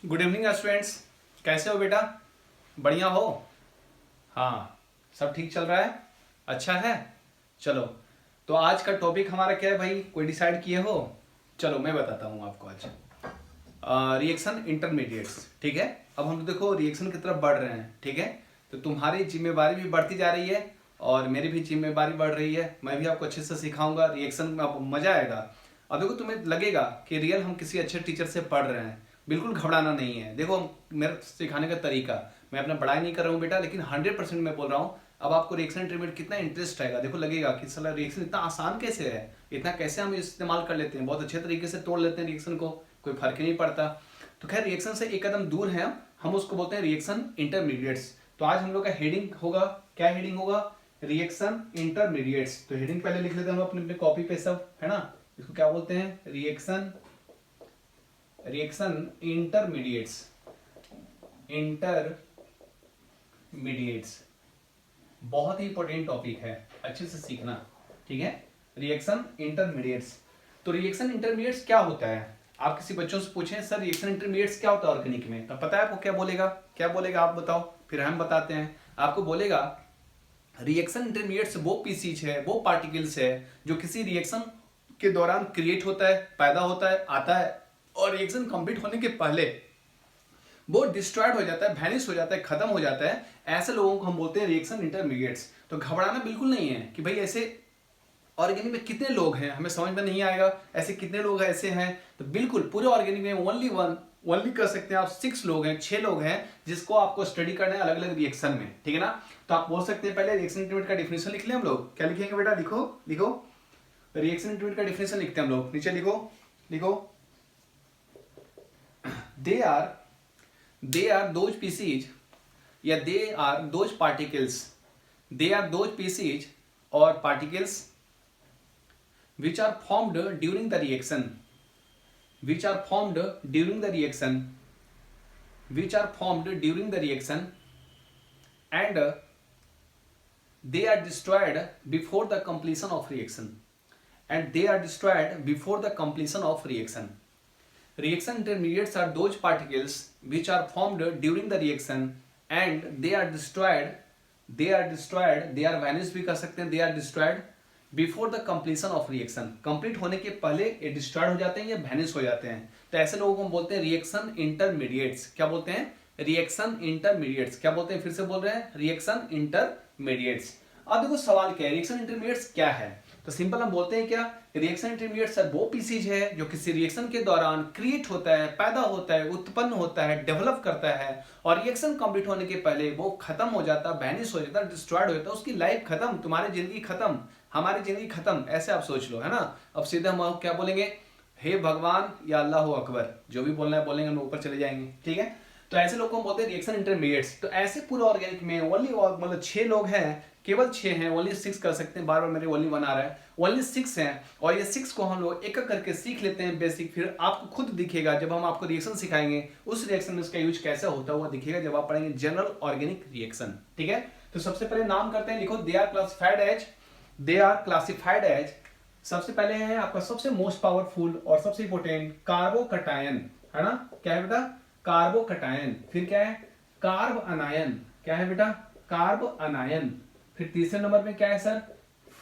Good evening students. कैसे हो बेटा? बढ़िया हो? हाँ, सब ठीक चल रहा है। अच्छा है। चलो, तो आज का टॉपिक हमारा क्या है भाई? कोई डिसाइड किए हो? चलो मैं बताता हूँ आपको आज। रिएक्शन इंटरमीडिएट्स, ठीक है। अब हम देखो रिएक्शन की तरफ बढ़ रहे हैं, ठीक है। तो तुम्हारी जिम्मेवारी भी बढ़ती जा रही है और मेरी भी जिम्मेवारी बढ़ रही है। मैं भी आपको अच्छे से सिखाऊंगा रिएक्शन में, आपको मजा आएगा। अब देखो तुम्हें लगेगा कि रियल हम किसी अच्छे टीचर से पढ़ रहे हैं। बिल्कुल घबराना नहीं है। देखो मेरा सिखाने का तरीका, मैं अपना पढ़ाई नहीं कर रहा हूँ बेटा, लेकिन 100% मैं बोल रहा हूँ। अब आपको रिएक्शन इंटरमीडिएट कितना इंटरेस्ट आएगा, देखो लगेगा कि साला रिएक्शन इतना आसान कैसे है, इतना कैसे हम इस्तेमाल कर लेते हैं, बहुत अच्छे तरीके से तोड़ लेते हैं रिएक्शन को, कोई फर्क ही नहीं पड़ता। तो खैर रिएक्शन से एक कदम दूर है हम उसको बोलते हैं रिएक्शन इंटरमीडिएट्स। तो आज हम लोग का हेडिंग होगा, क्या हेडिंग होगा? Reaction intermediates. तो हेडिंग पहले लिख लेते हैं हम अपने अपने कॉपी पे, सब है ना। इसको क्या बोलते हैं? Reaction intermediates. इंटरमीडिएट्स बहुत ही इंपॉर्टेंट टॉपिक है, अच्छे से सीखना, ठीक है। Reaction intermediates. तो रिएक्शन इंटरमीडिएट्स क्या होता है? आप किसी बच्चों से पूछें सर रिएक्शन इंटरमीडिएट्स क्या होता है ऑर्गेनिक में, तो पता है आपको क्या बोलेगा? क्या बोलेगा आप बताओ, फिर हम बताते हैं। आपको बोलेगा रिएक्शन इंटरमीडिएट्स वो पीसीज है, वो पार्टिकल्स है जो किसी रिएक्शन के दौरान क्रिएट होता है, पैदा होता है, आता है, और रिएक्शन कंप्लीट होने के पहले वो डिस्ट्रॉयड हो जाता है, वैनिश हो जाता है, खत्म हो जाता है। ऐसे लोगों को हम बोलते हैं रिएक्शन इंटरमीडिएट्स। तो घबराना बिल्कुल नहीं है कि भाई ऐसे ऑर्गेनिक में कितने लोग हैं, हमें समझ में नहीं आएगा ऐसे कितने लोग ऐसे हैं। तो बिल्कुल पूरे ऑर्गेनिक में ओनली कर सकते हैं आप 6 लोग हैं, 6 लोग हैं जिसको आपको स्टडी करना है अलग अलग रिएक्शन में, ठीक है ना। तो आप बोल सकते हैं पहले रिएक्शन इंटरमीडिएट का डिफिनेशन लिख लें हम लोग। क्या लिखेंगे बेटा? लिखो लिखो। रिएक्शन इंटरमीडिएट का डिफिनेशन लिखते हैं हम लोग, नीचे लिखो लिखो। दे आर दोज पीसीज, या they are those particles, they are those pieces और particles which are formed during the reaction, which are formed during the reaction, which are formed during the reaction, and they are destroyed before the completion of reaction, and they are destroyed before the completion of reaction. Reaction intermediates are those particles which are formed during the reaction and they are destroyed, they are vanished भी कर सकते हैं, they are destroyed before the completion of reaction. Complete होने के पहले ये destroyed हो जाते हैं या वैनिश हो जाते हैं। तो ऐसे लोगों को हम बोलते हैं रिएक्शन इंटरमीडिएट्स। क्या बोलते हैं? Reaction intermediates. क्या बोलते हैं? फिर से बोल रहे हैं, रिएक्शन इंटरमीडिएट्स। अब देखो सवाल क्या है, रिएक्शन इंटरमीडिएट्स क्या है? तो सिंपल हम बोलते हैं क्या, रिएक्शन इंटरमीडिएट्स वो पीसीज है जो किसी रिएक्शन के दौरान क्रिएट होता है, पैदा होता है, उत्पन्न होता है, डेवलप करता है, और रिएक्शन कंप्लीट होने के पहले वो खत्म हो जाता है, वैनिश हो जाता है, डिस्ट्रॉयड हो जाता है, उसकी लाइफ खत्म, तुम्हारी जिंदगी खत्म, हमारी जिंदगी खत्म, ऐसे आप सोच लो, है ना। अब सीधे हम क्या बोलेंगे? हे भगवान या अल्लाह अकबर, जो भी बोलना है बोलेंगे, हम ऊपर चले जाएंगे, ठीक है। तो ऐसे लोग को बोलते हैं रिएक्शन इंटरमीडिएट्स। तो ऐसे पूरे ऑर्गेनिक में ओनली मतलब 6 लोग हैं, केवल 6 हैं, ओनली 6 कर सकते हैं। बार बार मेरे ओनली 1 आ रहा है, ओनली 6 हैं, और ये 6 को हम लोग एक एक करके सीख लेते हैं बेसिक। फिर आपको खुद दिखेगा जब हम आपको रिएक्शन सिखाएंगे, उस रिएक्शन में इसका यूज कैसे होता है वो दिखेगा जब आप पढ़ेंगे जनरल ऑर्गेनिक रिएक्शन, ठीक है। तो सबसे पहले नाम करते हैं, लिखो दे आर क्लासिफाइड एज, सबसे पहले है आपका सबसे मोस्ट पावरफुल और सबसे इंपोर्टेंट कार्बोकटायन, है ना। क्या है बेटा? कार्बोकटायन। फिर क्या है? कार्ब अनायन। क्या है बेटा? कार्ब अनायन। फिर तीसरे नंबर में क्या है सर?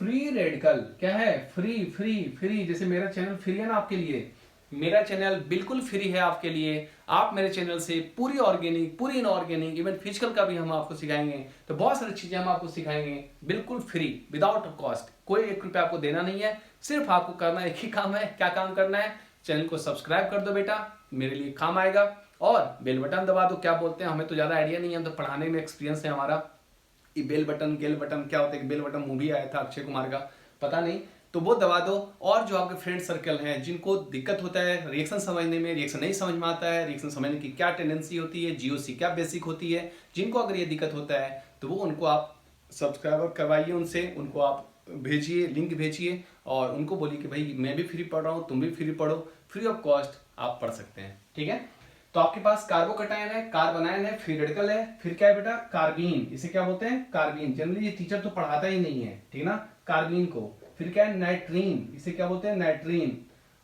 Free radical. क्या है? Free free free. जैसे मेरा चैनल फ्री है ना आपके लिए, मेरा चैनल बिल्कुल फ्री है आपके लिए। आप मेरे चैनल से पूरी ऑर्गेनिक, पूरी इनऑर्गेनिक, इवन फिजिकल का भी हम आपको सिखाएंगे। तो बहुत सारी चीजें हम आपको सिखाएंगे बिल्कुल फ्री, विदाउट कॉस्ट। कोई 1 रुपया आपको देना नहीं है, सिर्फ आपको करना एक ही काम है। क्या काम करना है? चैनल को सब्सक्राइब कर दो बेटा, मेरे लिए काम आएगा, और बेल बटन दबा दो। क्या बोलते हैं, हमें तो ज्यादा आइडिया नहीं है, हम तो पढ़ाने में एक्सपीरियंस है हमारा। ये बेल बटन गेल बटन क्या होता है? बेल बटन मूवी आया था अक्षय कुमार का, पता नहीं, तो वो दबा दो। और जो आपके फ्रेंड सर्कल हैं जिनको दिक्कत होता है रिएक्शन समझने में, रिएक्शन नहीं समझ में आता है, रिएक्शन समझने की क्या टेंडेंसी होती है, जीओसी क्या बेसिक होती है, जिनको अगर ये दिक्कत होता है तो वो उनको आप सब्सक्राइबर करवाइए, उनसे उनको आप भेजिए, लिंक भेजिए, और उनको बोलिए कि भाई मैं भी फ्री पढ़ रहा हूँ, तुम भी फ्री पढ़ो, फ्री ऑफ कॉस्ट आप पढ़ सकते हैं, ठीक है। तो आपके पास कार्बोकटायन है, कार्बोनायन है, फ्री रेडिकल है, फिर क्या है बेटा? कार्बीन। इसे क्या बोलते हैं? कार्बीन। जनरली ये टीचर तो पढ़ाता ही नहीं है, ठीक है ना, कार्बीन को। फिर क्या है? नाइट्रीन। इसे क्या बोलते हैं? नाइट्रीन।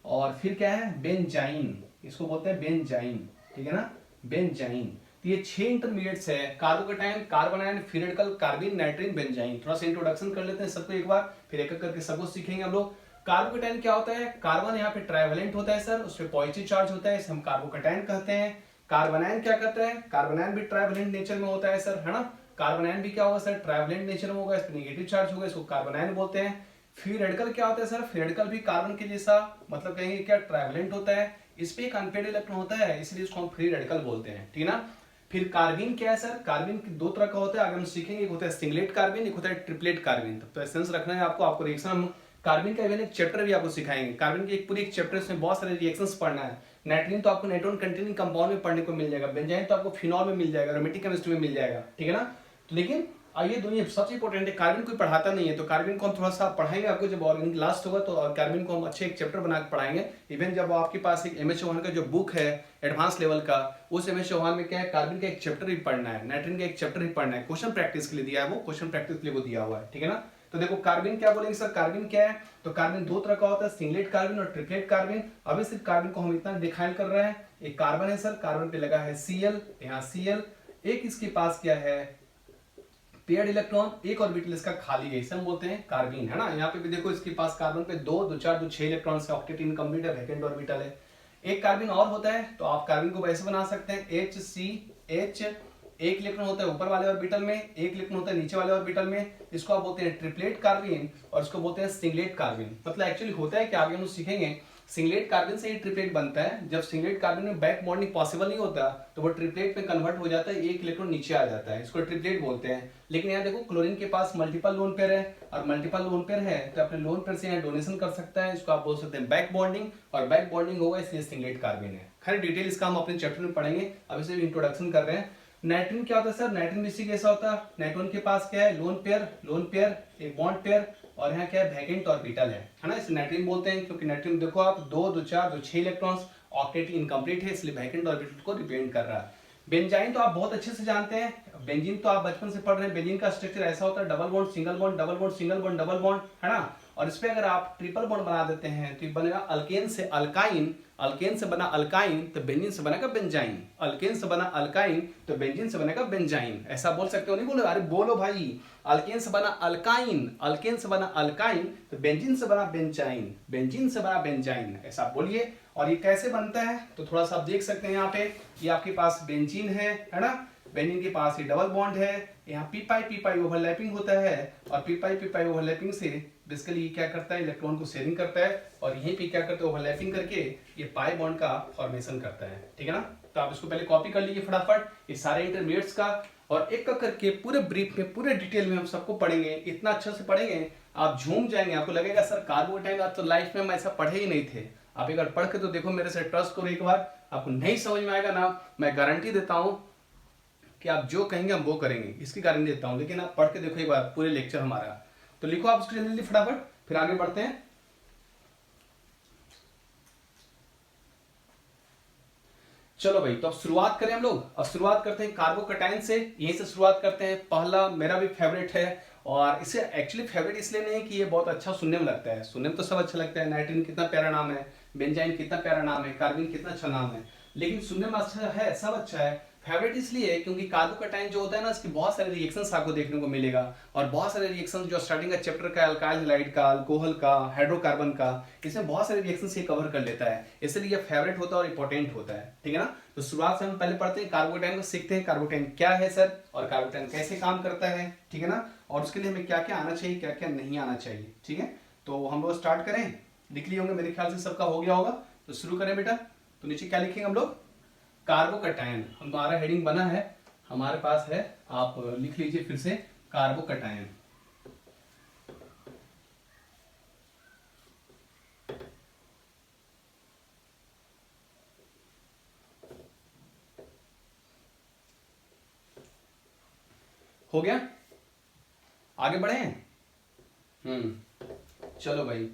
और फिर क्या है? बेंजाइन। इसको बोलते हैं बेंजाइन, ठीक है ना। बेंजाइन। तो ये 6 इंटरमीडिएट्स है, कार्बोकैटायन, कार्बोनाइन, फ्री रेडिकल, कार्बिन, नाइट्रीन, बेंजाइन। थोड़ा सा इंट्रोडक्शन कर लेते हैं सबको एक बार, फिर एक एक करके सबको सीखेंगे हम लोग। कार्बोकैटायन क्या होता है? कार्बन यहाँ पे ट्राइवेलेंट होता है सर, उस पर पॉजिटिव चार्ज होता है, इसे हम कार्बोकैटायन कहते हैं। कार्बोनाइन क्या कहता है? कार्बोनाइन भी ट्राइवेलेंट नेचर में होता है सर, है ना। कार्बोनाइन भी क्या होगा सर? ट्राइवेलेंट नेचर में होगा, इस पर नेगेटिव चार्ज होगा, इसको कार्बोनाइन बोलते हैं। फ्री रेडिकल क्या होता है सर? फ्री रेडिकल भी कार्बन के जैसा, मतलब कहेंगे क्या, ट्राइवेलेंट होता है, इस पे एक अनपेड इलेक्ट्रॉन होता है, इसलिए इसको हम फ्री रेडिकल बोलते हैं, ठीक है ना। फिर कार्बिन क्या है सर? कार्बिन दो तरह का होता है, आगे हम सीखेंगे। एक होता है सिंगलेट कार्बिन, एक होता है ट्रिपलेट कार्बिन। तो एसेंस रखना है आपको रिएक्शन हम कार्बिन का इवन एक चैप्टर भी आपको सिखाएंगे। कार्बिन की एक पूरी एक चैप्टर में बहुत सारे रिएक्शंस पढ़ना है। नाइट्रोजन तो आपको नाइट्रोजन कंटेनिंग कंपाउंड में पढ़ने को मिल जाएगा, बेंजाइन तो आपको फिनॉल में मिल जाएगा, एरोमेटिक केमिस्ट्री में मिल जाएगा, ठीक है ना। तो लेकिन ये दोनों सबसे इंपॉर्टेंट है। कार्बिन कोई पढ़ाता नहीं है, तो कार्बिन को हम थोड़ा सा पढ़ाएंगे आपको जब ऑर्गेनिक लास्ट होगा, तो कार्बिन को हम अच्छे एक चैप्टर बना के पढ़ाएंगे। इवन जब आपके पास एक एमएस चौहान का जो बुक है एडवांस लेवल का, उस एमएस चौहान में क्या है, कार्बिन का एक चैप्टर ही पढ़ना है, नाइट्रोजन का एक चैप्टर ही पढ़ना है। क्वेश्चन प्रैक्टिस के लिए दिया है, वो क्वेश्चन प्रैक्टिस के लिए वो दिया हुआ है, ठीक है ना। तो देखो कार्बिन क्या बोलेंगे सर? कार्बिन क्या है? तो कार्बिन दो तरह का होता है, सिंगलेट कार्बिन और ट्रिपलेट कार्बिन। अभी सिर्फ कार्बिन को हम इतना डिफाइन कर रहे हैं। एक कार्बन है सर, कार्बन पे लगा है Cl, यहाँ Cl, एक इसके पास क्या है, पेयर्ड इलेक्ट्रॉन, एक ऑर्बिटल इसका खाली है, इसे हम बोलते हैं कार्बिन, है ना। यहाँ पे भी देखो इसके पास कार्बन पे 2, 2, 4, 2, 6 इलेक्ट्रॉन से, ऑक्टेट इनकम्प्लीट है, वैकेंट ऑर्बिटल है। एक कार्बिन और होता है, तो आप कार्बिन को ऐसे बना सकते हैं HCH, एक इलेक्ट्रॉन होता है ऊपर वाले ऑर्बिटल में, एक इलेक्ट्रॉन होता है नीचे वाले ऑर्बिटल में, इसको आप बोलते हैं ट्रिपलेट कार्बिन, और इसको बोलते हैं सिंगलेट कार्बिन। मतलब एक्चुअली होता है कि आगे हम लोग सीखेंगे, सिंगलेट कार्बन से ही ट्रिपलेट बनता है। जब सिंगलेट कार्बन में बैक बॉन्डिंग पॉसिबल नहीं होता, तो वो ट्रिपलेट में कन्वर्ट हो जाता है, एक इलेक्ट्रॉन नीचे आ जाता है, इसको ट्रिपलेट बोलते हैं। लेकिन यहाँ देखो क्लोरीन के पास मल्टीपल लोन पेयर है, और मल्टीपल लोन पेयर है तो अपने लोन पेयर से यहाँ डोनेशन कर सकता है, इसको आप बोल सकते हैं बैक बॉन्डिंग, और बैक बॉन्डिंग होगा इसलिए सिंगलेट कार्बन है। खैर डिटेल इसका हम अपने चैप्टर में पढ़ेंगे, अभी से इंट्रोडक्शन कर रहे हैं। नाइट्रोजन क्या होता है सर? नाइट्रोजन भी इसी कैसा होता है, नाइट्रोजन के पास क्या है, लोन पेयर, एक बॉन्ड पेयर, और यहाँ क्या है, वैकेंट ऑर्बिटल है ना। इसे नाइट्रोजन बोलते हैं, क्योंकि नाइट्रोजन देखो आप 2, 2, 4, 2, 6 इलेक्ट्रॉन्स, ऑक्टेट इनकम्प्लीट है, इसलिए वैकेंट ऑर्बिटल को रिप्रेजेंट कर रहा है। बेंजाइन तो आप बहुत अच्छे से जानते हैं, बेंजीन तो आप बचपन से पढ़ रहे हैं। बेंजीन का स्ट्रक्चर ऐसा होता है, double bond single bond, double bond single bond, double bond, है ना। और इस पे अगर आप ट्रिपल बॉन्ड बना देते हैं तो ये बनेगा अल्केन से अल्काइन, अल्केन से बना अल्काइन तो बेंजीन से बनेगा बेंजाइन, अल्केन से बना अल्काइन तो बेंजीन से बनेगा बेंजाइन। ऐसा बोल सकते हो, नहीं बोलो, अरे बोलो भाई, अल्केन से बना अल्काइन, अल्केन से बना अल्काइन तो बेंजीन से बना बेंजाइन, बेंजीन से बना बेंजाइन, ऐसा बोलिए। और ये कैसे बनता है तो थोड़ा सा आप देख सकते हैं, यहाँ पे ये आपके पास बेंजीन है ना, बेंजीन के पास ये डबल बॉन्ड है, यहाँ पी पाई ओवरलैपिंग होता है, और पी पाई ओवरलैपिंग से बेसिकली ये क्या करता है, इलेक्ट्रॉन को शेयरिंग करता है, और यहीं पे क्या करता है, ओवरलैपिंग करके ये पाई बॉन्ड का फॉर्मेशन करता है, ठीक है ना। तो आप इसको पहले कॉपी कर लीजिए फटाफट, ये सारे इंटरमीडिएट्स का, और एक करके पूरे ब्रीफ में, पूरे डिटेल में हम सबको पढ़ेंगे, इतना अच्छे से पढ़ेंगे आप झूम जाएंगे, आपको लगेगा सर कार्बोटाइन आज तो लाइफ में हम ऐसा पढ़े ही नहीं थे। आप एक बार पढ़ के तो देखो, मेरे से ट्रस्ट करो, एक बार आपको नहीं समझ में आएगा ना, मैं गारंटी देता हूं कि आप जो कहेंगे हम वो करेंगे, इसकी गारंटी देता हूं। लेकिन आप पढ़ के देखो एक बार पूरे लेक्चर हमारा, तो लिखो आप उसको जल्दी फटाफट, फिर आगे बढ़ते हैं। चलो भाई, तो अब शुरुआत करें हम लोग। अब शुरुआत करते हैं कार्बोकैटायन से, यहीं से शुरुआत करते हैं। पहला मेरा भी फेवरेट है, और इसे एक्चुअली फेवरेट इसलिए नहीं कि ये बहुत अच्छा सुनने में लगता है, सुनने में तो सब अच्छा लगता है, नाइट्रोजन कितना प्यारा नाम है, बेंजाइन कितना प्यारा नाम है, कार्बिन कितना अच्छा नाम है, लेकिन सुनने में अच्छा है, सब अच्छा है। फेवरेट इसलिए है क्योंकि कार्बोकैटायन जो होता है ना, इसके बहुत सारे रिएक्शंस आपको देखने को मिलेगा, और बहुत सारे रिएक्शंस जो स्टार्टिंग का चैप्टर का अल्काइल हैलाइड का, अल्कोहल का, हाइड्रोकार्बन का, इसमें बहुत सारे रिएक्शंस ये कवर कर लेता है, इसलिए ये फेवरेट होता है और इंपॉर्टेंट होता है, ठीक है ना। तो शुरुआत से हम पहले पढ़ते हैं कार्बोकैटायन को, सीखते हैं कार्बोकैटायन क्या है सर, और कार्बोकैटायन कैसे काम करता है, ठीक है ना, और उसके लिए हमें क्या क्या आना चाहिए, क्या क्या नहीं आना चाहिए, ठीक है। तो हम लोग स्टार्ट करें, लिख लिए होंगे मेरे ख्याल से सबका हो गया होगा, तो शुरू करें बेटा। तो नीचे क्या लिखेंगे हम लोग, कार्बोकैटायन, हमारा हेडिंग बना है हमारे पास है, आप लिख लीजिए फिर से, कार्बोकैटायन। हो गया, आगे बढ़े। चलो भाई,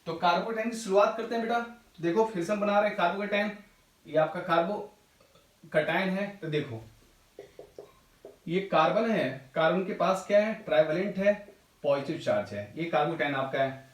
तो कार्बोकैटायन की शुरुआत करते हैं बेटा। तो देखो फिर से हम बना रहे हैं कार्बोकैटायन, ये आपका कार्बोकैटायन है। तो देखो ये कार्बन है, कार्बन के पास क्या है, ट्राइवेलेंट है, पॉजिटिव चार्ज है, ये कार्बोकैटायन आपका है।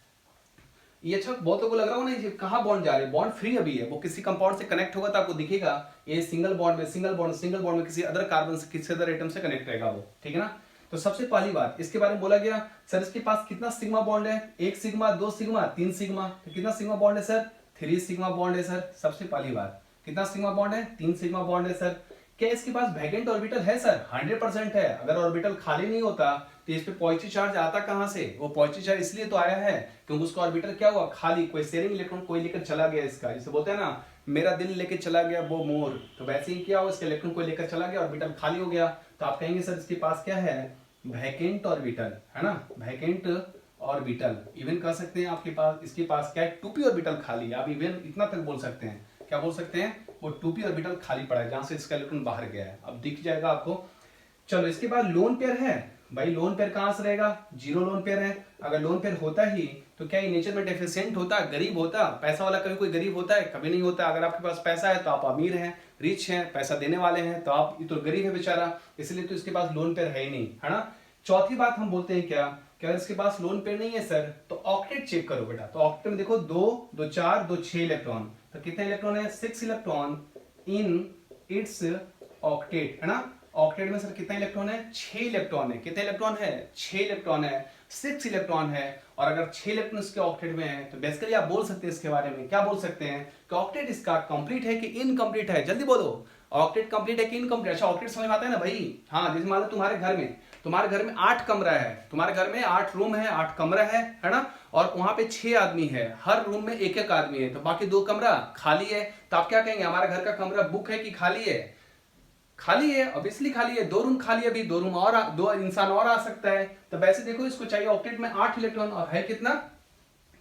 ये अच्छा बहुत लोगों को लग रहा होगा ना कहाँ बॉन्ड जा रहे हैं, बॉन्ड फ्री अभी है, वो किसी कंपाउंड से कनेक्ट होगा तो आपको दिखेगा ये सिंगल बॉन्ड में किसी अदर कार्बन से किसी अदर एटम से कनेक्ट रहेगा वो, ठीक है ना। तो सबसे पहली बात इसके बारे में बोला गया सर इसके पास कितना सिग्मा बॉन्ड है, 1 सिग्मा 2 सिग्मा 3 सिग्मा, तो कितना सिग्मा बॉन्ड है सर, 3 सिग्मा बॉन्ड है सर। सबसे पहली बात कितना सिग्मा बॉन्ड है, 3 सिग्मा बॉन्ड है सर। क्या इसके पास वैकेंट ऑर्बिटल है सर, 100% है। अगर ऑर्बिटल खाली नहीं होता तो इस पे पॉजिटिव चार्ज आता कहां से, वो पॉजिटिव चार्ज इसलिए तो आया है क्योंकि उसका ऑर्बिटल क्या हुआ, खाली, कोई शेयरिंग इलेक्ट्रॉन कोई लेकर चला गया इसका, जिसे बोलते हैं ना मेरा दिल लेके चला गया वो मोर, तो वैसे ही क्या हुआ इसका इलेक्ट्रॉन कोई लेकर चला गया, ऑर्बिटल खाली हो गया। तो आप कहेंगे सर इसके पास क्या है, वैकेंट ऑर्बिटल है ना, वैकेंट ऑर्बिटल। इवन कह सकते हैं आपके पास इसके पास क्या है, 2p ऑर्बिटल खाली है। आप इवन इतना तक बोल सकते हैं, क्या बोल सकते हैं, वो 2p ऑर्बिटल खाली पड़ा है जहां से इसका इलेक्ट्रॉन बाहर गया है, अब दिख जाएगा आपको। चलो इसके बाद लोन पेयर है, भाई लोन पेयर कहां से रहेगा, 0 लोन पेयर है। अगर लोन पेयर होता ही तो क्या ये नेचर में डेफिशिएंट होता, गरीब होता, पैसा वाला कभी कोई गरीब होता है, कभी नहीं होता। अगर आपके पास पैसा है तो आप अमीर हैं, रिच हैं, पैसा देने वाले हैं, तो आप ये तो गरीब है बेचारा, इसलिए तो इसके पास लोन पेयर है ही नहीं, है ना। चौथी बात हम बोलते हैं क्या इसके पास लोन पेयर नहीं है सर तो ऑक्टेट चेक करो बेटा, तो ऑक्टेट में देखो 2 2 4 2 6 इलेक्ट्रॉन, तो कितने इलेक्ट्रॉन है, 6 इलेक्ट्रॉन इन इट्स ऑक्टेट, है ना। ऑक्टेट में सर कितना इलेक्ट्रॉन है, 6 इलेक्ट्रॉन है। कितने इलेक्ट्रॉन है, 6 इलेक्ट्रॉन है, 6 इलेक्ट्रॉन है। और अगर 6 इलेक्ट्रॉन इसके ऑक्टेट में है तो बेसिकली आप बोल सकते हैं इसके बारे में, क्या बोल सकते हैं कि ऑक्टेट इसका कंप्लीट है कि इनकम्प्लीट है, जल्दी बोलो, ऑक्टेट कंप्लीट है कि इनकम्प्लीट। अच्छा ऑक्टेट समझ में आता है ना भाई, हाँ जैसे मान लो तुम्हारे घर में 8 कमरा है, तुम्हारे घर में 8 रूम है, 8 कमरा है ना, और वहां पे 6 आदमी है, हर रूम में एक एक आदमी है, तो बाकी 2 कमरा खाली है। तो आप क्या कहेंगे, हमारे घर का कमरा बुक है कि खाली है, खाली है, ऑब्वियसली खाली है। 2 रूम खाली है, अभी 2 रूम और 2 इंसान और आ सकता है। तो वैसे देखो इसको चाहिए ऑक्टेट में 8 इलेक्ट्रॉन और है कितना,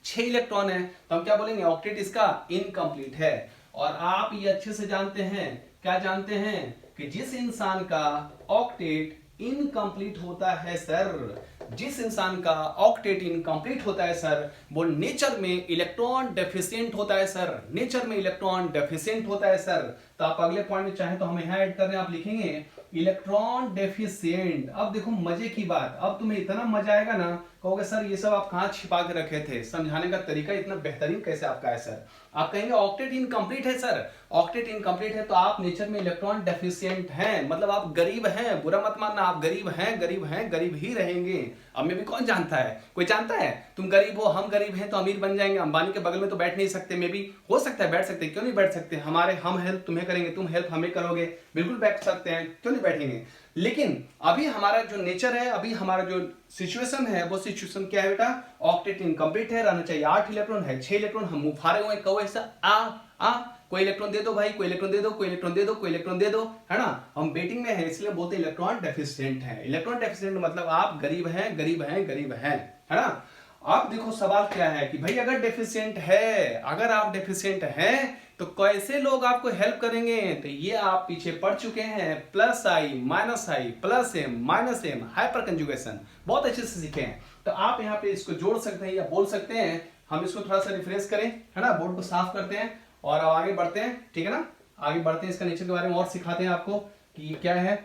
6 इलेक्ट्रॉन है, तो हम क्या बोलेंगे, ऑक्टेट इसका इनकम्प्लीट है। और आप ये अच्छे से जानते हैं, क्या जानते हैं कि जिस इंसान का ऑक्टेट इनकम्प्लीट होता है सर, जिस इंसान का ऑक्टेट इनकम्प्लीट होता है सर, वो नेचर में इलेक्ट्रॉन डेफिशिएंट होता है सर, नेचर में इलेक्ट्रॉन डेफिशिएंट होता है सर। तो आप अगले पॉइंट में चाहें तो हम यहां ऐड कर रहे हैं, आप लिखेंगे इलेक्ट्रॉन डेफिशिएंट। अब देखो मजे की बात, अब तुम्हें इतना मजा आएगा ना, कहोगे सर ये सब आप कहां छिपा के रखे थे, समझाने का तरीका इतना बेहतरीन कैसे आपका है सर। आप कहेंगे ऑक्टेट इनकम्प्लीट है सर, ऑक्टेट इनकम्प्लीट है तो आप नेचर में इलेक्ट्रॉन डेफिशिएंट हैं, मतलब आप गरीब हैं, बुरा मत मानना, आप गरीब हैं, गरीब हैं, गरीब ही रहेंगे। अब में भी कौन जानता है, कोई जानता है तुम गरीब हो, हम गरीब हैं तो अमीर बन जाएंगे, अंबानी के बगल में तो बैठ नहीं सकते, मे भी हो सकता है बैठ सकते, क्यों नहीं बैठ सकते, हम हेल्प तुम्हें करेंगे, तुम हेल्प हमें करोगे, बिल्कुल बैठ सकते हैं, क्यों नहीं बैठेंगे। लेकिन अभी हमारा जो नेचर है, अभी हमारा जो सिचुएशन है, वो सिचुएशन क्या है बेटा, ऑक्टेट इनकम्प्लीट है, रहना चाहिए 8 इलेक्ट्रॉन है, 6 इलेक्ट्रॉन हम मुंह फाड़े हुए, कहो ऐसा आ कोई इलेक्ट्रॉन दे दो भाई, कोई इलेक्ट्रॉन दे दो, कोई इलेक्ट्रॉन दे दो, कोई इलेक्ट्रॉन दे दो, है ना। हम बेटिंग में है इसलिए बोलते हैं इलेक्ट्रॉन डेफिशिएंट है। इलेक्ट्रॉन डेफिशिएंट मतलब आप गरीब हैं, गरीब हैं, गरीब हैं, है ना। अब देखो सवाल क्या है कि भाई अगर डेफिशिएंट है, अगर आप डेफिशिएंट हैं तो कैसे लोग आपको हेल्प करेंगे, तो ये आप पीछे पढ़ चुके हैं, plus I minus I, plus M minus M, hyper conjugation बहुत अच्छे से सीखे हैं। तो आप यहाँ पे इसको जोड़ सकते हैं या बोल सकते हैं। हम इसको थोड़ा सा रिफ्रेश करें, है ना, बोर्ड को साफ करते हैं और आगे बढ़ते हैं, ठीक है ना, आगे बढ़ते हैं, इसका नेचर के बारे में और सिखाते हैं आपको कि ये क्या है।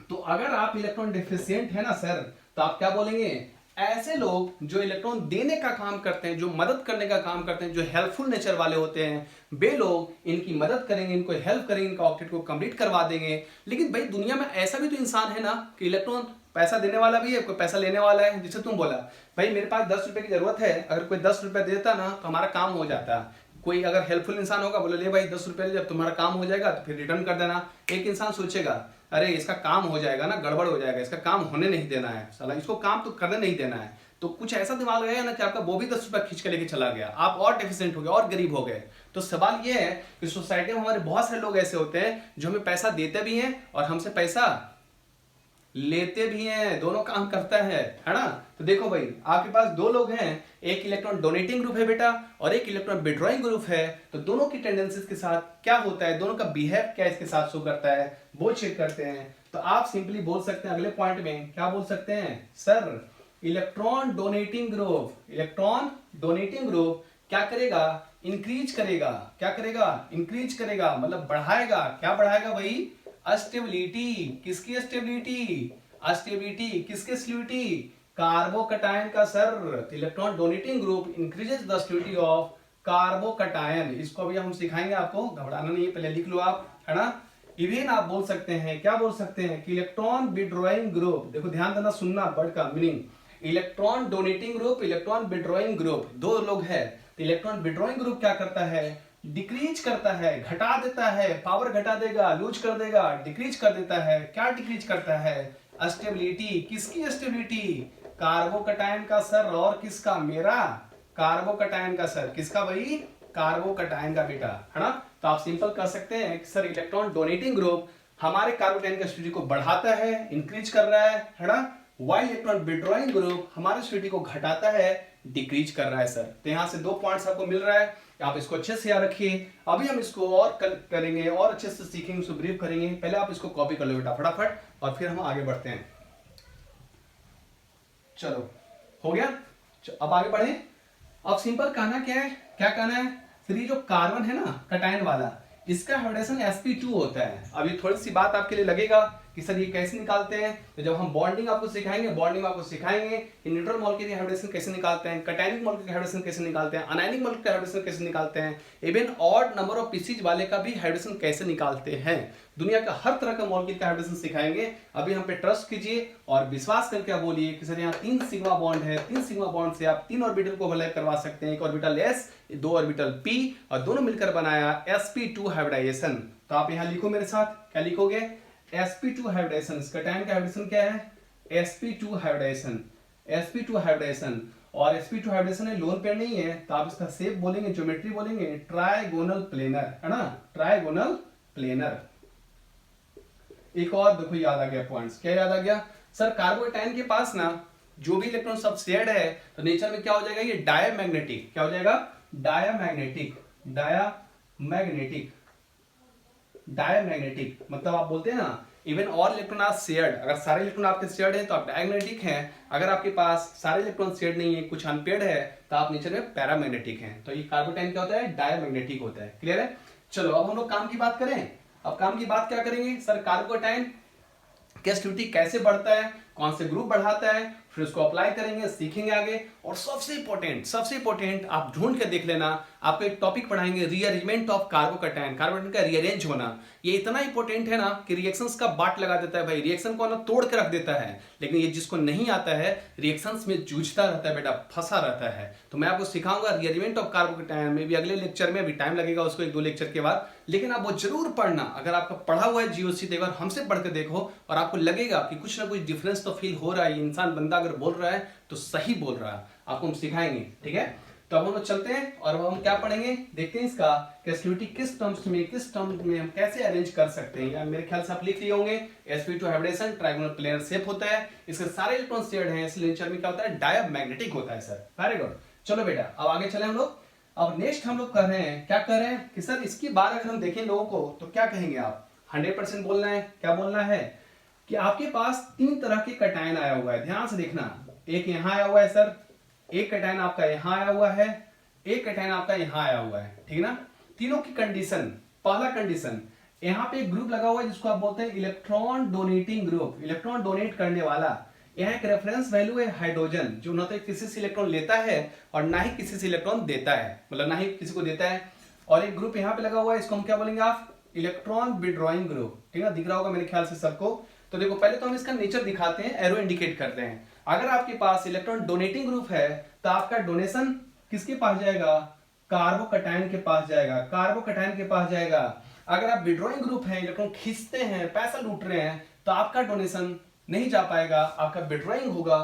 तो अगर आप इलेक्ट्रॉन डेफिशिएंट है ना सर, तो आप क्या बोलेंगे, ऐसे लोग जो इलेक्ट्रॉन देने का काम करते हैं, जो मदद करने का काम करते हैं, जो हेल्पफुल नेचर वाले होते हैं, वे लोग इनकी मदद करेंगे, इनको हेल्प करेंगे, इनका ऑक्टेट को कंप्लीट करवा देंगे। लेकिन भाई दुनिया में ऐसा भी तो इंसान है ना कि इलेक्ट्रॉन पैसा देने वाला भी है, कोई पैसा लेने वाला है। जैसे तुम बोला भाई मेरे पास 10 रुपए की जरूरत है, अगर कोई 10 रुपए देता ना तो हमारा काम हो जाता। कोई अगर हेल्पफुल इंसान होगा, बोले ले भाई 10 रुपए ले, जब तुम्हारा काम हो जाएगा तो फिर रिटर्न कर देना। एक इंसान सोचेगा अरे इसका काम हो जाएगा ना, गड़बड़ हो जाएगा, इसका काम होने नहीं देना है, साला इसको काम तो करने नहीं देना है, तो कुछ ऐसा दिमाग रहेगा ना कि आपका वो भी 10 रुपया खींच के लेके चला गया, आप और डेफिशिएंट हो गए और गरीब हो गए। तो सवाल ये है कि सोसाइटी में हमारे बहुत सारे लोग ऐसे होते हैं जो हमें पैसा देते भी हैं और हमसे पैसा लेते भी हैं, दोनों काम करता है ना। तो देखो भाई आपके पास 2 लोग हैं, एक इलेक्ट्रॉन डोनेटिंग ग्रुप है बेटा और एक इलेक्ट्रॉन विड्रॉइंग ग्रुप है। तो दोनों की टेंडेंसीज के साथ क्या होता है, दोनों का बिहेव क्या इसके साथ शो करता है, वो चेक करते हैं। तो आप सिंपली बोल सकते हैं अगले पॉइंट में, क्या बोल सकते हैं सर, इलेक्ट्रॉन डोनेटिंग ग्रुप क्या करेगा, इंक्रीज करेगा, क्या करेगा, इंक्रीज करेगा, मतलब बढ़ाएगा, क्या बढ़ाएगा भाई, स्टेबिलिटी। किसकी स्टेबिलिटी, स्टेबिलिटी किसके स्टेबिलिटी, कार्बोकटायन का sir electron donating group increases the stability of carbocation. इसको अभी हम सिखाएंगे, आपको घबराना नहीं है, पहले लिख लो आप, है ना। इवन आप बोल सकते हैं, क्या बोल सकते हैं कि इलेक्ट्रॉन विड्रॉइंग ग्रुप, देखो ध्यान देना, सुनना वर्ड का meaning, electron donating group, electron withdrawing group, दो लोग है। तो इलेक्ट्रॉन विड्रॉइंग ग्रुप क्या करता है, डिक्रीज करता है, घटा देता है, पावर घटा देगा, लूज कर देगा, डिक्रीज कर देता है। क्या डिक्रीज करता है, स्टेबिलिटी। किसकी स्टेबिलिटी, कार्बोकटायन का सर, और किसका, मेरा कार्बोकटायन का सर, किसका भाई, कार्बोकटायन का बेटा, है ना। तो आप सिंपल कह सकते हैं कि सर इलेक्ट्रॉन डोनेटिंग ग्रुप हमारे कार्बोकटायन की स्टेबिलिटी को बढ़ाता है, इंक्रीज कर रहा है ना। वाइल इलेक्ट्रॉन विड्रॉइंग ग्रुप हमारे स्टेबिलिटी को घटाता है, डिक्रीज कर रहा है सर। तो यहां से 2 पॉइंट्स आपको मिल रहा है, आप इसको अच्छे से याद रखिए। अभी हम इसको और करेंगे और अच्छे से सीखेंगे, उसको ब्रीफ करेंगे। पहले आप इसको कॉपी कर लो बेटा फटाफट, और फिर हम आगे बढ़ते हैं। चलो हो गया, अब आगे बढ़े। अब सिंपल कहना क्या है, क्या कहना है सर, ये जो कार्बन है ना कटायन वाला, इसका हाइब्रिडेशन sp2 होता है। अब ये थोड़ी सी बात आपके लिए लगेगा कि सर ये कैसे निकालते हैं, तो जब हम बॉन्डिंग आपको सिखाएंगे कि न्यूट्रल मॉलिक्यूल की हाइब्रिडेशन कैसे निकालते हैं, कटायनिक मॉलिक्यूल की हाइब्रिडेशन कैसे निकालते हैं, अनायनिक मॉलिक्यूल की हाइब्रिडेशन कैसे निकालते हैं, even odd number of pieces वाले का भी हाइब्रिडेशन कैसे निकालते हैं। दुनिया का हर तरह का मॉलिक्यूल का हाइब्रिडेशन सिखाएंगे। अभी हम पे ट्रस्ट कीजिए और विश्वास करके आप बोलिए कि सर यहाँ 3 सिग्मा बॉन्ड है, 3 सिग्मा बॉन्ड से आप 3 ऑर्बिटल को ओवरलैप करवा सकते हैं, एक ऑर्बिटल s, 2 ऑर्बिटल p, और दोनों मिलकर बनाया sp2 हाइब्रिडाइजेशन। तो आप यहाँ लिखो मेरे साथ, क्या लिखोगे, sp2 हाइब्रिडाइजेशन। इसका टाइम का हाइब्रिडेशन क्या है, sp2 हाइब्रिडाइजेशन, sp2 हाइब्रिडाइजेशन। और sp2 हाइब्रिडेशन है, लोन पेयर नहीं है, तो आप इसका शेप बोलेंगे, ज्योमेट्री बोलेंगे, ट्राइगोनल प्लेनर, है ना, ट्राइगोनल प्लेनर। एक और देखो याद आ गया पॉइंट्स, क्या याद आ गया सर, कार्बोकटायन के पास ना जो भी इलेक्ट्रॉन सब शेयर्ड है, तो नेचर में क्या हो जाएगा, ये डायमैग्नेटिक, क्या हो जाएगा, डायमैग्नेटिक, डायमैग्नेटिक, डायमैग्नेटिक। मतलब आप बोलते हैं ना, इवन और इलेक्ट्रॉन आर शेयर्ड, अगर सारे इलेक्ट्रॉन आपके शेयर्ड हैं तो आप डायमैग्नेटिक हैं, अगर आपके पास सारे इलेक्ट्रॉन शेयर्ड नहीं है, कुछ अनपेयर्ड है, तो आप नेचर में पैरामैग्नेटिक हैं। तो ये कार्बोकटायन क्या होता है, डायमैग्नेटिक होता है। क्लियर है। चलो अब हम लोग काम की बात करें। अब काम की बात क्या करेंगे सर, कार्बोकटायन की स्टेबिलिटी कैसे बढ़ता है, कौन से ग्रुप बढ़ाता है, फिर उसको अप्लाई करेंगे, सीखेंगे आगे। और सबसे इंपॉर्टेंट आप ढूंढ के देख लेना, आपको एक टॉपिक पढ़ाएंगे, रीअरेंजमेंट ऑफ कार्बोकटायन, कार्बोकटायन का रीअरेंज होना। ये इतना इंपॉर्टेंट है ना कि रिएक्शंस का बाट लगा देता है भाई, रिएक्शन को ना तोड़ के रख देता है। लेकिन ये जिसको नहीं आता है, रिएक्शंस में जूझता रहता है बेटा, फंसा रहता है। तो मैं आपको सिखाऊंगा रीअरेंजमेंट ऑफ कार्बोकटायन में भी अगले लेक्चर में, अभी टाइम लगेगा उसको 1-2 लेक्चर के बाद, लेकिन आप वो जरूर पढ़ना। अगर आपका पढ़ा हुआ है जीओसी, तो एक बार हमसे पढ़ के देखो और आपको लगेगा कि कुछ ना कुछ डिफरेंस तो फील हो रहा है। इंसान बंदा अगर बोल रहा है तो सही बोल रहा है, आपको हम सिखाएंगे। ठीक है, तो अब हम लोग चलते हैं और अब हम क्या पढ़ेंगे, देखते हैं इसका स्टेबिलिटी किस टर्म्स में हम कैसे अरेंज कर सकते हैं। या मेरे ख्याल से आप लिख लिए होंगे, sp2 hybridisation triangular planar shape होता है, इसके सारे इलेक्ट्रॉन शेयर्ड हैं, इसलिए नेचर में क्या होता है, डायमैग्नेटिक होता है सर। Very good. चलो बेटा अब आगे चले हम लोग। अब नेक्स्ट हम लोग कर रहे हैं, क्या कर रहे हैं कि सर इसकी बात अगर हम देखें लोगों को, तो क्या कहेंगे आप, 100% बोलना है। क्या बोलना है कि आपके पास 3 तरह के कटायन आया हुआ है, ध्यान से देखना। एक यहां आया हुआ है सर, एक कटायन आपका यहां आया हुआ है, एक कटायन आपका यहां आया हुआ है, ठीक ना। तीनों की कंडीशन, पहला कंडीशन, यहां पे एक ग्रुप लगा हुआ है जिसको आप बोलते हैं electron donating group, electron donate करने वाला। यहाँ एक रेफरेंस वैल्यू है हाइड्रोजन, जो ना तो किसी से इलेक्ट्रॉन लेता है और ना ही किसी से इलेक्ट्रॉन देता है, मतलब ना ही किसी को देता है। और एक ग्रुप यहाँ पे लगा हुआ है, इसको हम क्या बोलेंगे आप, इलेक्ट्रॉन विड्रॉइंग ग्रुप, ठीक है, दिख रहा होगा मेरे ख्याल से सबको। तो देखो पहले तो हम इसका नेचर दिखाते हैं, एरो इंडिकेट करते हैं। अगर आपके पास इलेक्ट्रॉन डोनेटिंग ग्रुप है तो आपका डोनेशन किसके पास जाएगा, कार्बोकटायन के पास जाएगा, कार्बोकटायन के पास जाएगा। अगर आप विड्रॉइंग ग्रुप है, इलेक्ट्रॉन खींचते हैं, पैसा लूट रहे हैं, तो आपका डोनेशन नहीं जा पाएगा, आपका विड्रॉइंग होगा